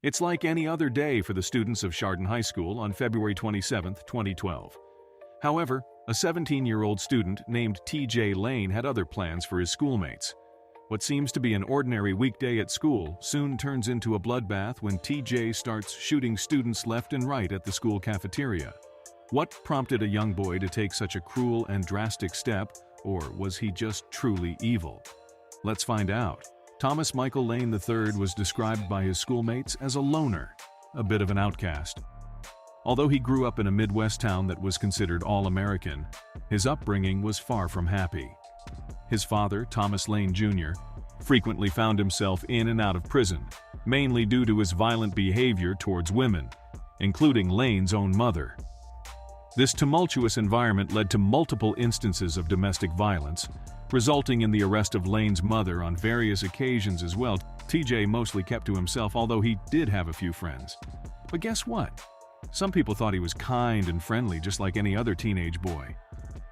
It's like any other day for the students of Chardon High School on February 27, 2012. However, a 17-year-old student named T.J. Lane had other plans for his schoolmates. What seems to be an ordinary weekday at school soon turns into a bloodbath when T.J. starts shooting students left and right at the school cafeteria. What prompted a young boy to take such a cruel and drastic step, or was he just truly evil? Let's find out. Thomas Michael Lane III was described by his schoolmates as a loner, a bit of an outcast. Although he grew up in a Midwest town that was considered all-American, his upbringing was far from happy. His father, Thomas Lane Jr., frequently found himself in and out of prison, mainly due to his violent behavior towards women, including Lane's own mother. This tumultuous environment led to multiple instances of domestic violence, resulting in the arrest of Lane's mother on various occasions as well. TJ mostly kept to himself, although he did have a few friends. But guess what? Some people thought he was kind and friendly, just like any other teenage boy.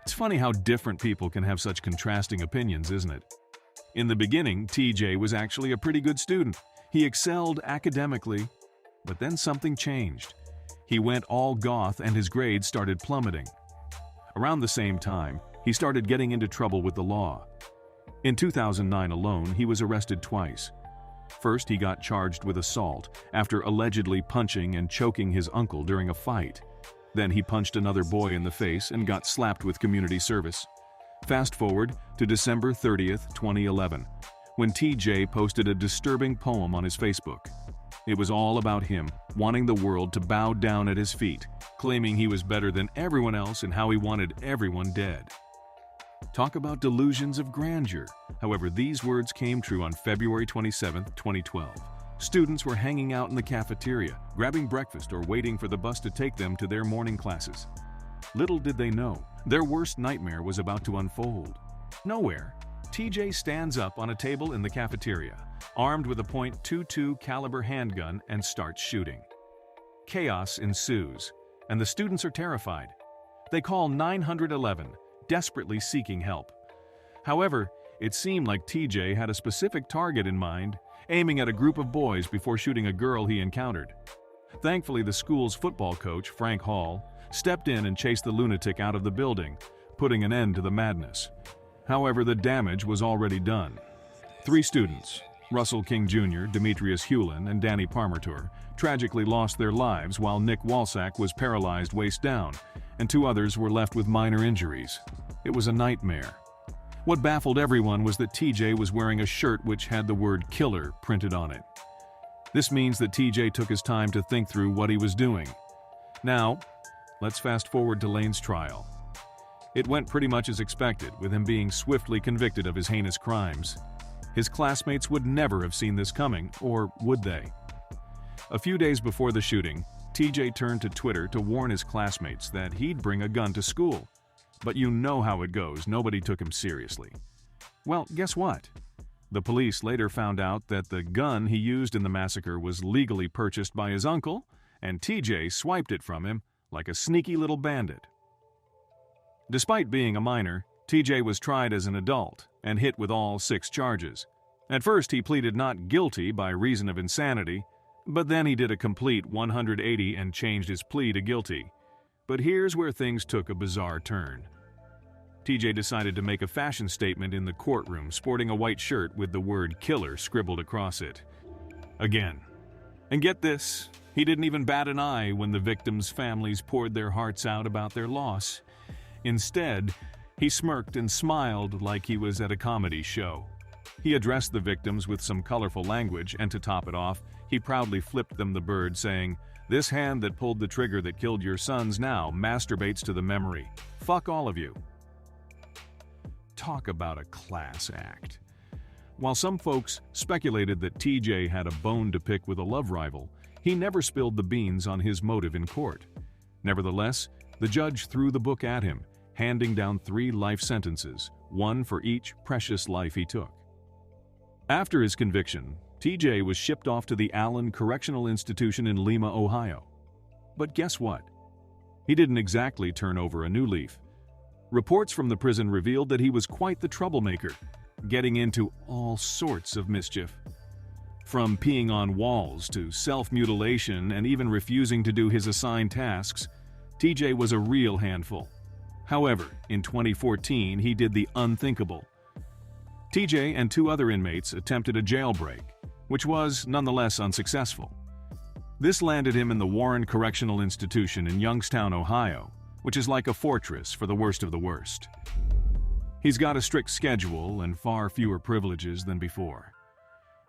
It's funny how different people can have such contrasting opinions, isn't it? In the beginning, TJ was actually a pretty good student. He excelled academically, but then something changed. He went all goth and his grades started plummeting. Around the same time, he started getting into trouble with the law. In 2009 alone, he was arrested twice. First, he got charged with assault after allegedly punching and choking his uncle during a fight. Then he punched another boy in the face and got slapped with community service. Fast forward to December 30th, 2011, when TJ posted a disturbing poem on his Facebook. It was all about him wanting the world to bow down at his feet, claiming he was better than everyone else and how he wanted everyone dead. Talk about delusions of grandeur. However, these words came true on February 27, 2012. Students were hanging out in the cafeteria, grabbing breakfast or waiting for the bus to take them to their morning classes. Little did they know, their worst nightmare was about to unfold. Nowhere, TJ stands up on a table in the cafeteria, armed with a .22 caliber handgun, and starts shooting. Chaos ensues, and the students are terrified. They call 911, desperately seeking help. However, it seemed like TJ had a specific target in mind, aiming at a group of boys before shooting a girl he encountered. Thankfully, the school's football coach, Frank Hall, stepped in and chased the lunatic out of the building, putting an end to the madness. However, the damage was already done. 3 students, Russell King Jr., Demetrius Hewlin, and Danny Parmertour, tragically lost their lives while Nick Walsack was paralyzed waist down, and 2 others were left with minor injuries. It was a nightmare. What baffled everyone was that TJ was wearing a shirt which had the word killer printed on it. This means that TJ took his time to think through what he was doing. Now, let's fast forward to Lane's trial. It went pretty much as expected, with him being swiftly convicted of his heinous crimes. His classmates would never have seen this coming, or would they? A few days before the shooting, TJ turned to Twitter to warn his classmates that he'd bring a gun to school. But you know how it goes, nobody took him seriously. Well, guess what? The police later found out that the gun he used in the massacre was legally purchased by his uncle, and TJ swiped it from him like a sneaky little bandit. Despite being a minor, TJ was tried as an adult and hit with all 6 charges. At first, he pleaded not guilty by reason of insanity, but then he did a complete 180 and changed his plea to guilty. But here's where things took a bizarre turn. TJ decided to make a fashion statement in the courtroom, sporting a white shirt with the word killer scribbled across it. Again. And get this, he didn't even bat an eye when the victims' families poured their hearts out about their loss. Instead, he smirked and smiled like he was at a comedy show. He addressed the victims with some colorful language, and to top it off, he proudly flipped them the bird, saying, "This hand that pulled the trigger that killed your sons now masturbates to the memory. Fuck all of you." Talk about a class act. While some folks speculated that TJ had a bone to pick with a love rival, he never spilled the beans on his motive in court. Nevertheless, the judge threw the book at him, handing down 3 life sentences, 1 for each precious life he took. After his conviction, TJ was shipped off to the Allen Correctional Institution in Lima, Ohio. But guess what? He didn't exactly turn over a new leaf. Reports from the prison revealed that he was quite the troublemaker, getting into all sorts of mischief. From peeing on walls to self-mutilation and even refusing to do his assigned tasks, TJ was a real handful. However, in 2014, he did the unthinkable. TJ and 2 other inmates attempted a jailbreak, which was nonetheless unsuccessful. This landed him in the Warren Correctional Institution in Youngstown, Ohio, which is like a fortress for the worst of the worst. He's got a strict schedule and far fewer privileges than before.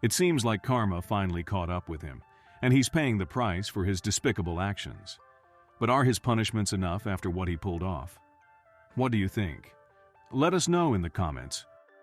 It seems like karma finally caught up with him, and he's paying the price for his despicable actions. But are his punishments enough after what he pulled off? What do you think? Let us know in the comments.